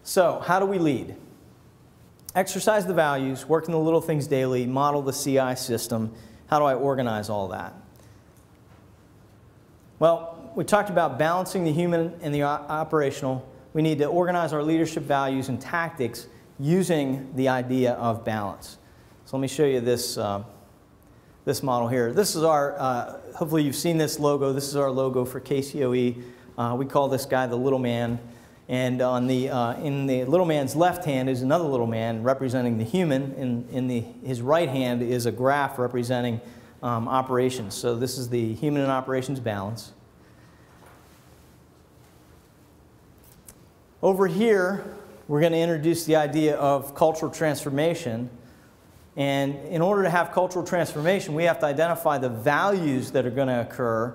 So, how do we lead? Exercise the values, work in the little things daily, model the CI system. How do I organize all that? Well, we talked about balancing the human and the operational. We need to organize our leadership values and tactics using the idea of balance. So let me show you this, this model here. This is our, hopefully you've seen this logo. This is our logo for Kcoe. We call this guy the little man. And on the, in the little man's left hand is another little man representing the human. His right hand is a graph representing operations. So this is the human and operations balance. Over here, we're going to introduce the idea of cultural transformation. And in order to have cultural transformation, we have to identify the values that are going to occur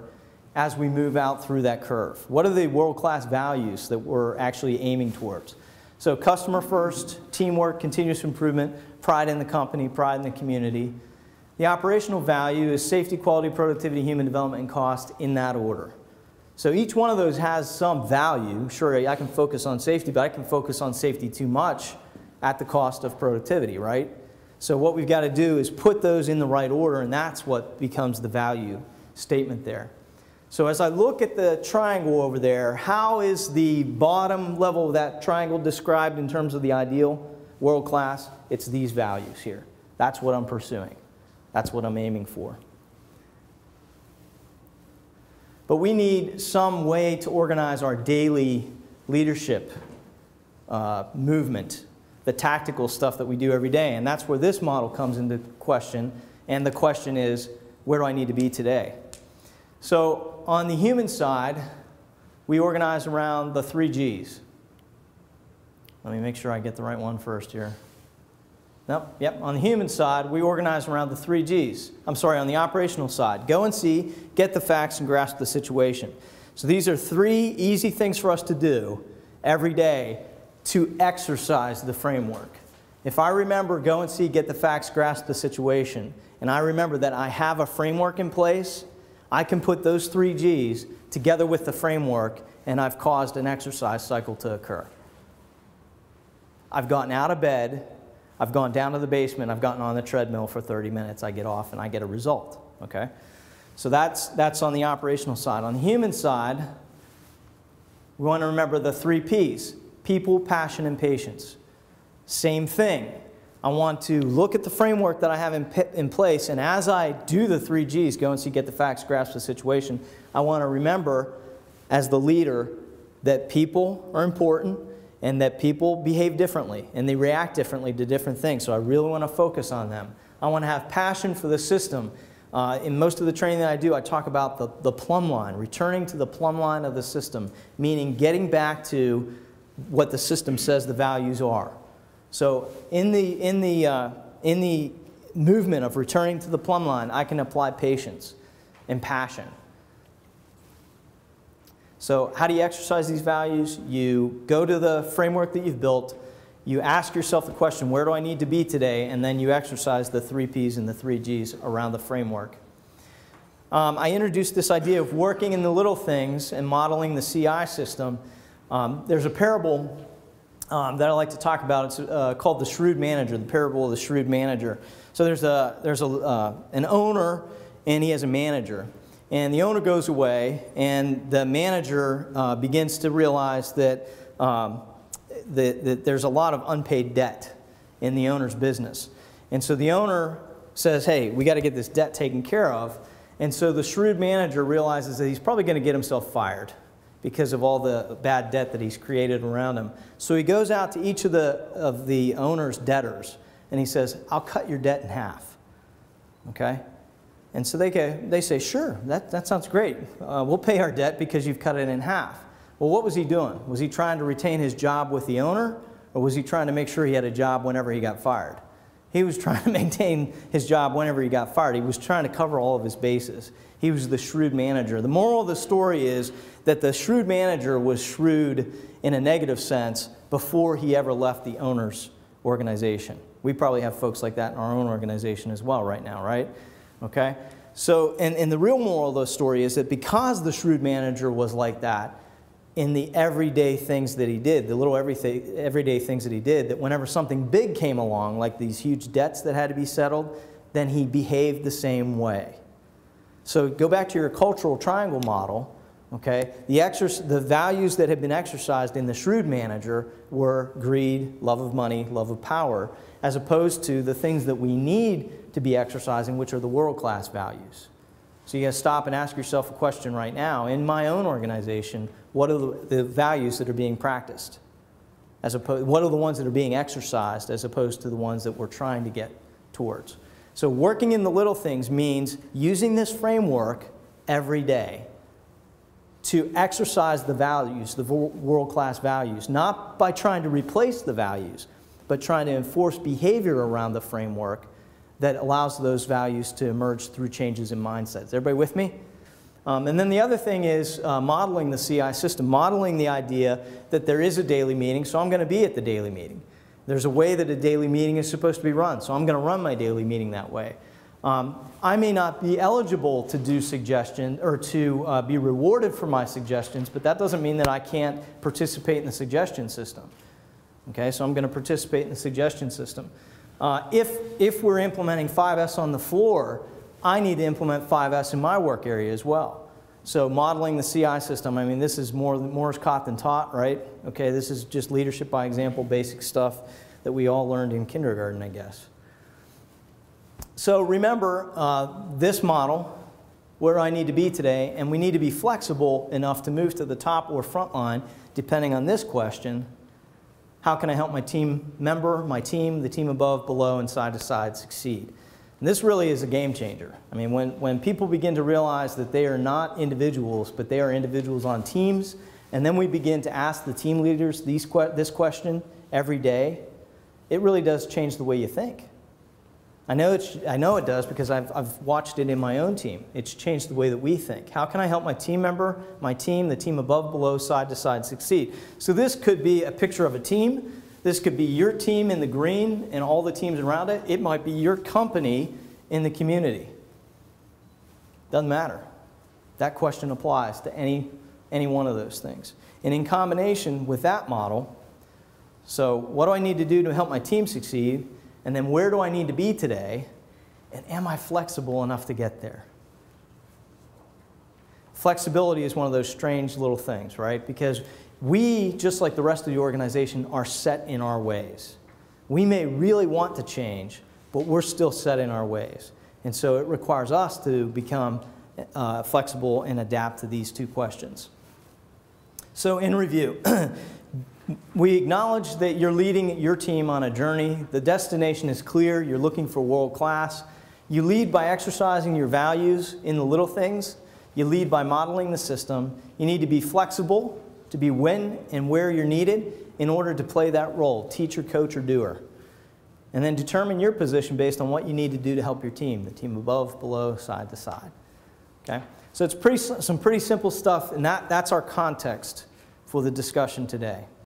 as we move out through that curve. What are the world-class values that we're actually aiming towards? So customer first, teamwork, continuous improvement, pride in the company, pride in the community. The operational value is safety, quality, productivity, human development, and cost in that order. So each one of those has some value. Sure, I can focus on safety, but I can focus on safety too much at the cost of productivity, right? So what we've got to do is put those in the right order, and that's what becomes the value statement there. So as I look at the triangle over there, how is the bottom level of that triangle described in terms of the ideal world class? It's these values here. That's what I'm pursuing. That's what I'm aiming for. But we need some way to organize our daily leadership movement, the tactical stuff that we do every day. And that's where this model comes into question. And the question is, where do I need to be today? So on the human side, we organize around the 3 Gs. Let me make sure I get the right one first here. Nope, yep, on the human side, we organize around the 3 Gs. I'm sorry, on the operational side. Go and see, get the facts, and grasp the situation. So these are 3 easy things for us to do every day to exercise the framework. If I remember, go and see, get the facts, grasp the situation, and I remember that I have a framework in place, I can put those 3 Gs together with the framework, and I've caused an exercise cycle to occur. I've gotten out of bed, I've gone down to the basement, I've gotten on the treadmill for 30 minutes, I get off, and I get a result. Okay? So that's on the operational side. On the human side, we want to remember the 3 Ps: people, passion, and patience. Same thing. I want to look at the framework that I have in place, and as I do the 3 Gs, go and see, get the facts, grasp the situation, I want to remember as the leader that people are important and that people behave differently and they react differently to different things. So I really want to focus on them. I want to have passion for the system. In most of the training that I do, I talk about the plumb line, returning to the plumb line of the system, meaning getting back to what the system says the values are. So in the movement of returning to the plumb line, I can apply patience and passion. So how do you exercise these values? You go to the framework that you've built, you ask yourself the question, where do I need to be today? And then you exercise the 3 Ps and the 3 Gs around the framework. I introduced this idea of working in the little things and modeling the CI system. There's a parable that I like to talk about. It's called the Shrewd Manager, the parable of the Shrewd Manager. So there's an owner and he has a manager. And the owner goes away and the manager begins to realize that, that there's a lot of unpaid debt in the owner's business. And so the owner says, hey, we got to get this debt taken care of. And so the shrewd manager realizes that he's probably going to get himself fired because of all the bad debt that he's created around him. So he goes out to each of the owner's debtors and he says, I'll cut your debt in half. Okay? And so they say, sure, that sounds great. We'll pay our debt because you've cut it in half. Well, what was he doing? Was he trying to retain his job with the owner, or was he trying to make sure he had a job whenever he got fired? He was trying to maintain his job whenever he got fired. He was trying to cover all of his bases. He was the shrewd manager. The moral of the story is that the shrewd manager was shrewd in a negative sense before he ever left the owner's organization. We probably have folks like that in our own organization as well right now, right? Okay? So, and the real moral of the story is that because the shrewd manager was like that, in the everyday things that he did, the little everyday things that he did, that whenever something big came along, like these huge debts that had to be settled, then he behaved the same way. So go back to your cultural triangle model, okay? The values that had been exercised in the shrewd manager were greed, love of money, love of power, as opposed to the things that we need to be exercising, which are the world-class values. So you got to stop and ask yourself a question right now. In my own organization, what are the values that are being practiced? What are the ones that are being exercised as opposed to the ones that we're trying to get towards? So working in the little things means using this framework every day to exercise the values, the world-class values, not by trying to replace the values, but trying to enforce behavior around the framework that allows those values to emerge through changes in mindsets. Everybody with me? And then the other thing is modeling the CI system, modeling the idea that there is a daily meeting, so I'm going to be at the daily meeting. There's a way that a daily meeting is supposed to be run, so I'm going to run my daily meeting that way. I may not be eligible to do suggestions or to be rewarded for my suggestions, but that doesn't mean that I can't participate in the suggestion system. Okay, so I'm going to participate in the suggestion system. If we're implementing 5S on the floor, I need to implement 5S in my work area as well. So modeling the CI system, I mean, this is more is caught than taught, right? Okay, this is just leadership by example, basic stuff that we all learned in kindergarten, I guess. So remember this model, where I need to be today, and we need to be flexible enough to move to the top or front line, depending on this question. How can I help my team member, my team, the team above, below, and side to side succeed? And this really is a game changer. I mean, when people begin to realize that they are not individuals, but they are individuals on teams, and then we begin to ask the team leaders this question every day, it really does change the way you think. I know it does because I've watched it in my own team. It's changed the way that we think. How can I help my team member, my team, the team above, below, side to side succeed? So this could be a picture of a team. This could be your team in the green and all the teams around it. It might be your company in the community. Doesn't matter. That question applies to any one of those things. And in combination with that model, so what do I need to do to help my team succeed? And then where do I need to be today? And am I flexible enough to get there? Flexibility is one of those strange little things, right? Because we, just like the rest of the organization, are set in our ways. We may really want to change, but we're still set in our ways. And so it requires us to become flexible and adapt to these two questions. So in review, we acknowledge that you're leading your team on a journey. The destination is clear. You're looking for world class. You lead by exercising your values in the little things. You lead by modeling the system. You need to be flexible to be when and where you're needed in order to play that role, teacher, coach, or doer. And then determine your position based on what you need to do to help your team, the team above, below, side to side. Okay? So it's some pretty simple stuff, and that's our context for the discussion today.